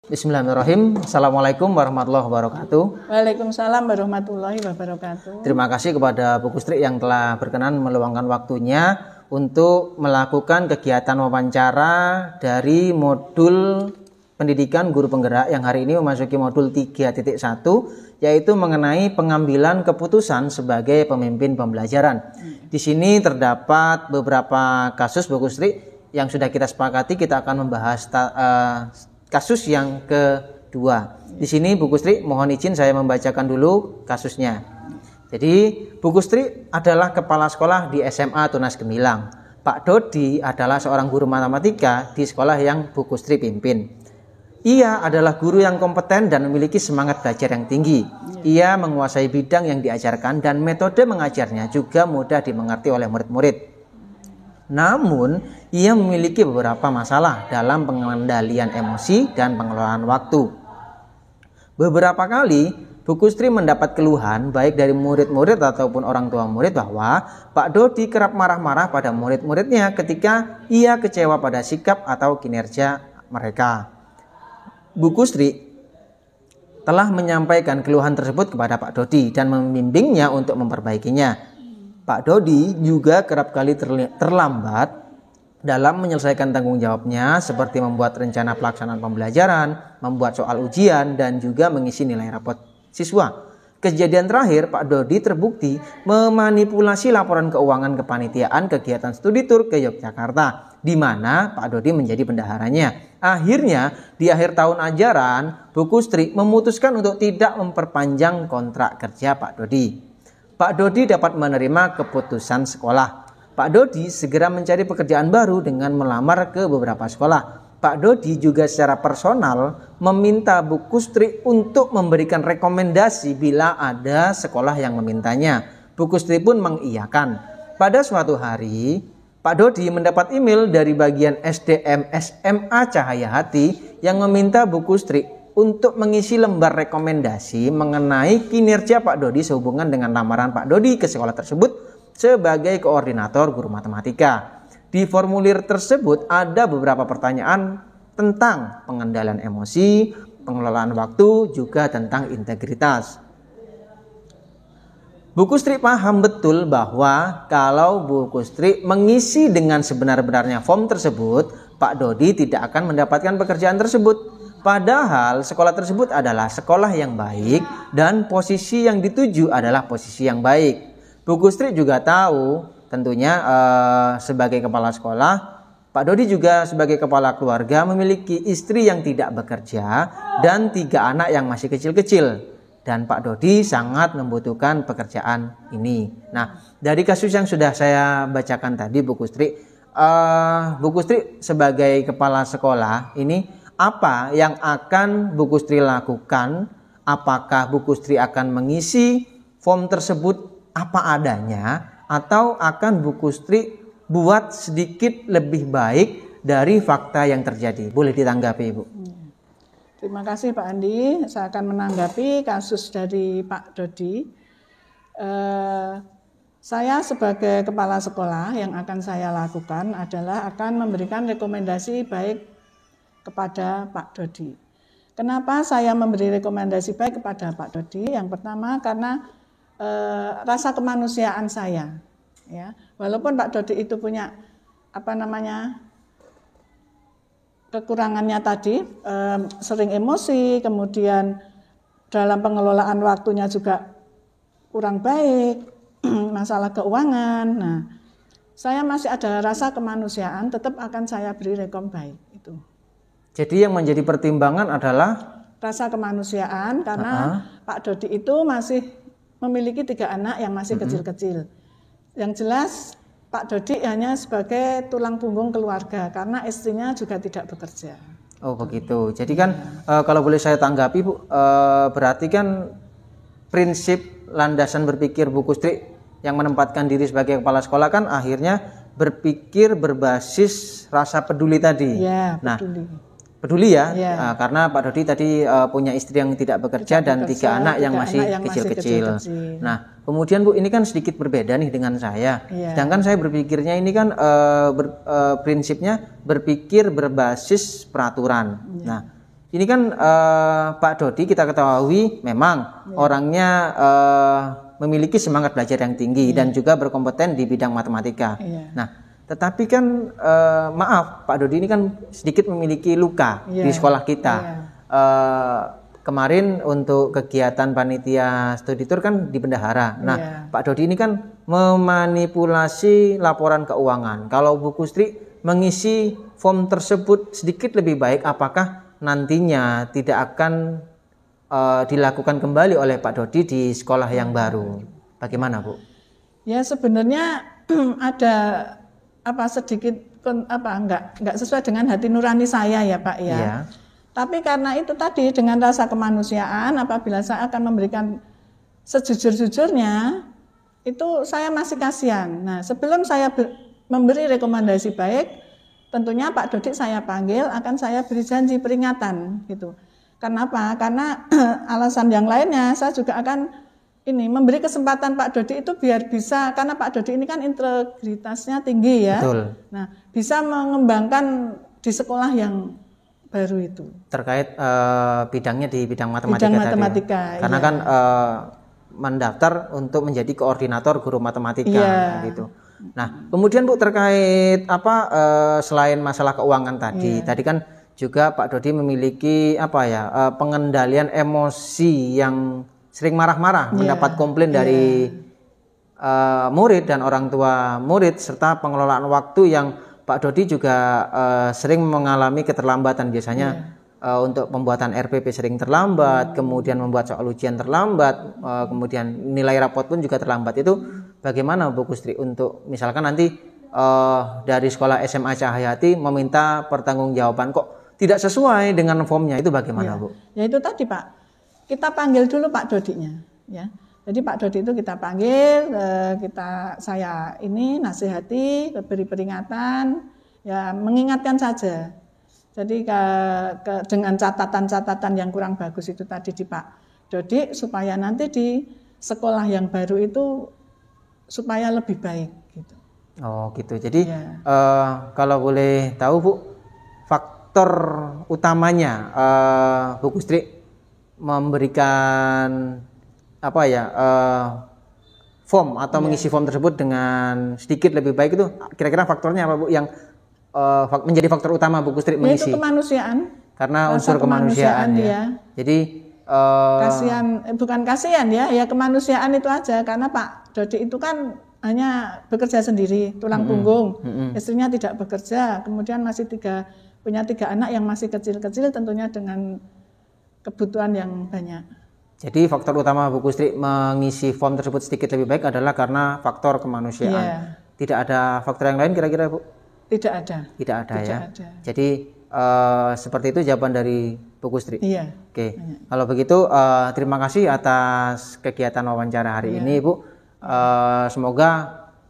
Bismillahirrahmanirrahim. Assalamualaikum warahmatullahi wabarakatuh. Waalaikumsalam warahmatullahi wabarakatuh. Terima kasih kepada Bu Kustri yang telah berkenan meluangkan waktunya untuk melakukan kegiatan wawancara dari modul pendidikan guru penggerak yang hari ini memasuki modul 3.1, yaitu mengenai pengambilan keputusan sebagai pemimpin pembelajaran. Di sini terdapat beberapa kasus Bu Kustri yang sudah kita sepakati. Kita akan membahas kasus yang kedua. Di sini Bu Kustri mohon izin saya membacakan dulu kasusnya. Jadi Bu Kustri adalah kepala sekolah di SMA Tunas Gemilang. Pak Dodi adalah seorang guru matematika di sekolah yang Bu Kustri pimpin. Ia adalah guru yang kompeten dan memiliki semangat belajar yang tinggi. Ia menguasai bidang yang diajarkan dan metode mengajarnya juga mudah dimengerti oleh murid-murid. Namun, ia memiliki beberapa masalah dalam pengendalian emosi dan pengelolaan waktu. Beberapa kali, Bu Kustri mendapat keluhan baik dari murid-murid ataupun orang tua murid bahwa Pak Dodi kerap marah-marah pada murid-muridnya ketika ia kecewa pada sikap atau kinerja mereka. Bu Kustri telah menyampaikan keluhan tersebut kepada Pak Dodi dan membimbingnya untuk memperbaikinya. Pak Dodi juga kerap kali terlambat dalam menyelesaikan tanggung jawabnya seperti membuat rencana pelaksanaan pembelajaran, membuat soal ujian, dan juga mengisi nilai rapot siswa. Kejadian terakhir, Pak Dodi terbukti memanipulasi laporan keuangan kepanitiaan kegiatan studi tur ke Yogyakarta, di mana Pak Dodi menjadi bendaharanya. Akhirnya, di akhir tahun ajaran, Bu Kustri memutuskan untuk tidak memperpanjang kontrak kerja Pak Dodi. Pak Dodi dapat menerima keputusan sekolah. Pak Dodi segera mencari pekerjaan baru dengan melamar ke beberapa sekolah. Pak Dodi juga secara personal meminta Bu Kustri untuk memberikan rekomendasi bila ada sekolah yang memintanya. Bu Kustri pun mengiyakan. Pada suatu hari, Pak Dodi mendapat email dari bagian SDM SMA Cahaya Hati yang meminta Bu Kustri untuk mengisi lembar rekomendasi mengenai kinerja Pak Dodi sehubungan dengan lamaran Pak Dodi ke sekolah tersebut sebagai koordinator guru matematika. Di formulir tersebut ada beberapa pertanyaan tentang pengendalian emosi, pengelolaan waktu, juga tentang integritas. Bu Kustri paham betul bahwa kalau Bu Kustri mengisi dengan sebenar-benarnya form tersebut, Pak Dodi tidak akan mendapatkan pekerjaan tersebut. Padahal sekolah tersebut adalah sekolah yang baik dan posisi yang dituju adalah posisi yang baik. Bu Kustri juga tahu tentunya sebagai kepala sekolah, Pak Dodi juga sebagai kepala keluarga memiliki istri yang tidak bekerja dan 3 anak yang masih kecil-kecil. Dan Pak Dodi sangat membutuhkan pekerjaan ini. Nah, dari kasus yang sudah saya bacakan tadi Bu Kustri sebagai kepala sekolah ini, apa yang akan Bu Kustri lakukan? Apakah Bu Kustri akan mengisi form tersebut apa adanya, atau akan Bu Kustri buat sedikit lebih baik dari fakta yang terjadi? Boleh ditanggapi, Bu. Terima kasih Pak Andi. Saya akan menanggapi kasus dari Pak Dodi. Saya sebagai kepala sekolah yang akan saya lakukan adalah akan memberikan rekomendasi baik kepada Pak Dodi. Kenapa saya memberi rekomendasi baik kepada Pak Dodi? Yang pertama karena rasa kemanusiaan saya. Ya, walaupun Pak Dodi itu punya kekurangannya tadi, sering emosi, kemudian dalam pengelolaan waktunya juga kurang baik, masalah keuangan. Nah, saya masih ada rasa kemanusiaan, tetap akan saya beri rekom baik itu. Jadi yang menjadi pertimbangan adalah rasa kemanusiaan karena Pak Dodi itu masih memiliki 3 anak yang masih kecil-kecil. Yang jelas Pak Dodi hanya sebagai tulang punggung keluarga karena istrinya juga tidak bekerja. Oh begitu. Jadi kan kalau boleh saya tanggapi Bu, berarti kan prinsip landasan berpikir Bu Kustri yang menempatkan diri sebagai kepala sekolah kan akhirnya berpikir berbasis rasa peduli tadi. Ya, peduli. Peduli ya, karena Pak Dodi tadi punya istri yang tidak bekerja dan 3 anak yang masih kecil-kecil. Nah, kemudian Bu, ini kan sedikit berbeda nih dengan saya. Sedangkan saya berpikirnya ini kan prinsipnya berpikir berbasis peraturan. Nah, Ini kan Pak Dodi kita ketahui memang orangnya memiliki semangat belajar yang tinggi dan juga berkompeten di bidang matematika. Nah, tetapi kan maaf Pak Dodi ini kan sedikit memiliki luka di sekolah kita. Kemarin untuk kegiatan panitia studi tour kan di bendahara. Nah, Pak Dodi ini kan memanipulasi laporan keuangan. Kalau Bu Kustri mengisi form tersebut sedikit lebih baik, apakah nantinya tidak akan dilakukan kembali oleh Pak Dodi di sekolah yang baru? Bagaimana, Bu? Ya sebenarnya ada sedikit enggak sesuai dengan hati nurani saya ya Pak ya. Iya. Tapi karena itu tadi dengan rasa kemanusiaan, apabila saya akan memberikan sejujur-jujurnya, itu saya masih kasihan. Nah, sebelum saya memberi rekomendasi baik, tentunya Pak Dodi saya panggil, akan saya beri janji peringatan gitu. Kenapa? Karena alasan yang lainnya saya juga akan memberi kesempatan Pak Dodi itu biar bisa, karena Pak Dodi ini kan integritasnya tinggi ya. Betul. Nah, bisa mengembangkan di sekolah yang baru itu. Terkait bidangnya di bidang matematika, matematika tadi. Karena kan mendaftar untuk menjadi koordinator guru matematika gitu. Nah, kemudian Bu terkait selain masalah keuangan tadi kan juga Pak Dodi memiliki pengendalian emosi yang sering marah-marah, mendapat komplain dari murid dan orang tua murid, serta pengelolaan waktu yang Pak Dodi juga sering mengalami keterlambatan biasanya. Untuk pembuatan RPP sering terlambat, kemudian membuat soal ujian terlambat, kemudian nilai rapot pun juga terlambat. Itu bagaimana Bu Kustri untuk misalkan nanti dari sekolah SMA Cahayati meminta pertanggungjawaban kok tidak sesuai dengan formnya, itu bagaimana Bu? Ya itu tadi Pak, kita panggil dulu Pak Dodinya ya. Jadi Pak Dodi itu kita panggil, saya nasihati, beri peringatan, ya mengingatkan saja. Jadi dengan catatan-catatan yang kurang bagus itu tadi di Pak Dodi, supaya nanti di sekolah yang baru itu supaya lebih baik gitu. Oh gitu. Jadi kalau boleh tahu Bu, faktor utamanya Bu Kustri memberikan form atau mengisi form tersebut dengan sedikit lebih baik itu kira-kira faktornya apa Bu yang menjadi faktor utama Bu Kustri mengisi? Itu kemanusiaan. Karena unsur kemanusiaan ya. Jadi bukan kasihan ya kemanusiaan itu aja, karena Pak Dodi itu kan hanya bekerja sendiri, tulang punggung. Istrinya tidak bekerja, kemudian masih punya 3 anak yang masih kecil-kecil, tentunya dengan kebutuhan yang banyak. Jadi faktor utama Bu Kustri mengisi form tersebut sedikit lebih baik adalah karena faktor kemanusiaan. Tidak ada faktor yang lain kira-kira Bu? Tidak ada. Tidak ada. Jadi seperti itu jawaban dari Bu Kustri. Iya. Oke. Kalau begitu terima kasih atas kegiatan wawancara hari ini Bu. Semoga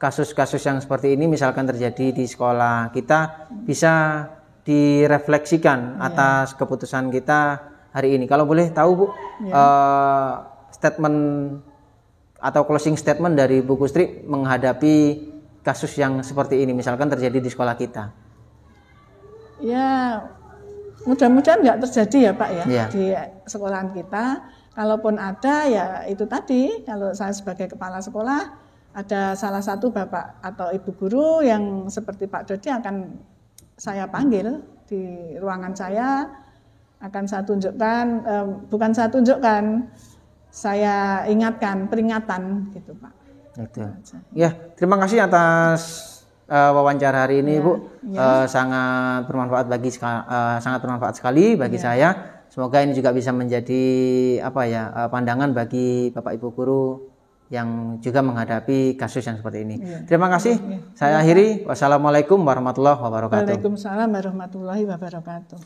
kasus-kasus yang seperti ini misalkan terjadi di sekolah kita bisa direfleksikan atas keputusan kita hari ini. Kalau boleh tahu Bu, statement atau closing statement dari Bu Kustri menghadapi kasus yang seperti ini misalkan terjadi di sekolah kita. Ya mudah-mudahan nggak terjadi ya Pak ya di sekolahan kita. Kalaupun ada ya itu tadi, kalau saya sebagai kepala sekolah ada salah satu bapak atau ibu guru yang seperti Pak Dodi akan saya panggil di ruangan saya, akan saya tunjukkan, bukan saya tunjukkan, saya ingatkan, peringatan gitu Pak. Itu. Ya, terima kasih atas wawancara hari ini Bu. Sangat bermanfaat sekali bagi saya. Semoga ini juga bisa menjadi pandangan bagi Bapak Ibu guru yang juga menghadapi kasus yang seperti ini. Terima kasih. Saya akhiri. Wassalamualaikum warahmatullahi wabarakatuh. Waalaikumsalam warahmatullahi wabarakatuh.